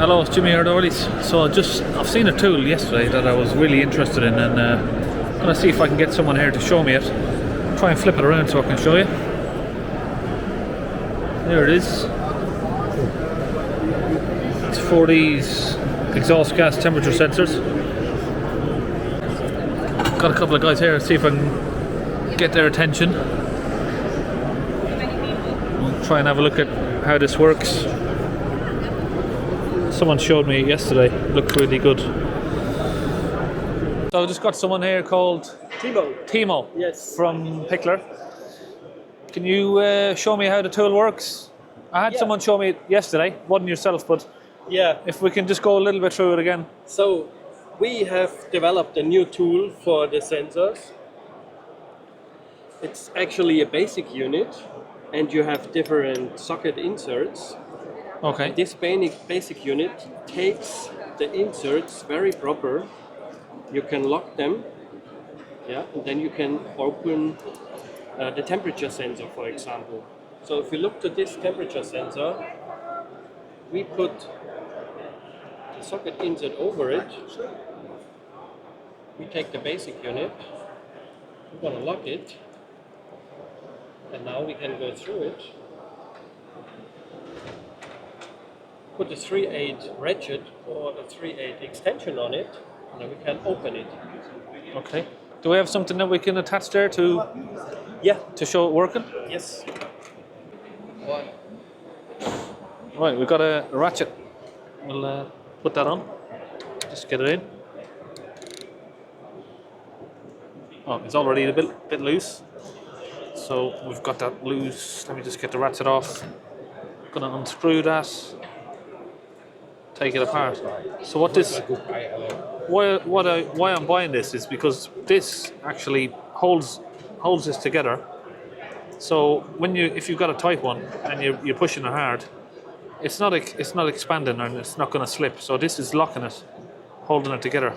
Hello, it's Jimmy here, Doilies. So I've seen a tool yesterday that I was really interested in, and I'm gonna see if I can get someone here to show me it. Try and flip it around so I can show you. There it is. It's for these exhaust gas temperature sensors. Got a couple of guys here, see if I can get their attention. We'll try and have a look at how this works. Someone showed me yesterday, looked really good. So I just got someone here called Timo, Yes. from PICHLER. Can you show me how the tool works? I had someone show me it yesterday, wasn't yourself, but Yeah. if we can just go a little bit through it again. So we have developed a new tool for the sensors. It's actually a basic unit, and you have different socket inserts. Okay. This basic unit takes the inserts very proper. You can lock them, and then you can open the temperature sensor, for example. So if you look to this temperature sensor, we put the socket insert over it. We take the basic unit, we're going to lock it, and now we can go through it. Put a 3/8 ratchet or a 3/8 extension on it, and then we can open it. Okay. Do we have something that we can attach there to show it working? Yes. Right, we've got a ratchet. We'll put that on. Just get it in. Oh, it's already a bit loose. So we've got that loose. Let me just get the ratchet off. Gonna unscrew that. Take it apart. So what this? Why I'm buying this is because this actually holds this together. So if you've got a tight one and you're pushing it hard, it's not expanding and it's not going to slip. So this is locking it, holding it together.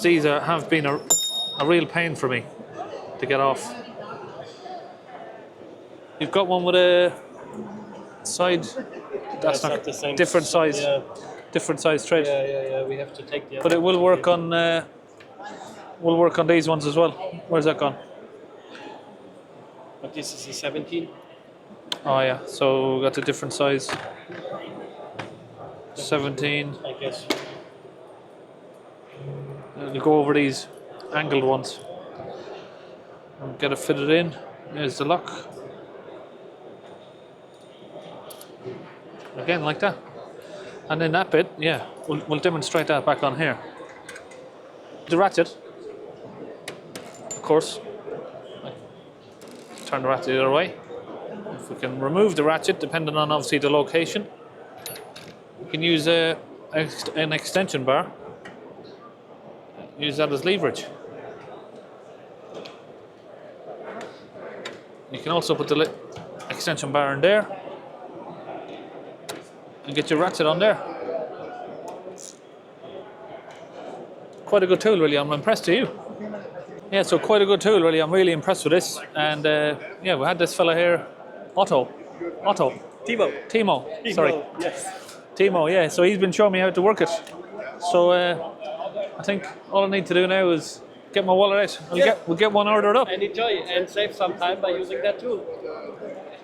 These have been a real pain for me to get off. You've got one with a side. That's not the same. Different size. Yeah. Different size thread. Yeah. We have to take the. But it will work on. Will work on these ones as well. Where's that gone? But this is a 17. Oh yeah. So we got the different size. 17. I guess. We'll go over these angled ones and get it fitted in. There's the lock. Again, like that. And then that bit, we'll demonstrate that back on here. The ratchet, of course. Turn the ratchet the other way. If we can remove the ratchet, depending on obviously the location, we can use an extension bar. Use that as leverage. You can also put the extension bar in there and get your ratchet on there. Quite a good tool, really. I'm impressed with you. Yeah, so quite a good tool, really. I'm really impressed with this. And we had this fella here, Otto. Timo. Sorry. Yes. Timo, yeah. So he's been showing me how to work it. So I think all I need to do now is get my wallet out. We'll get one ordered up. And enjoy and save some time by using that tool.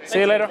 See you later.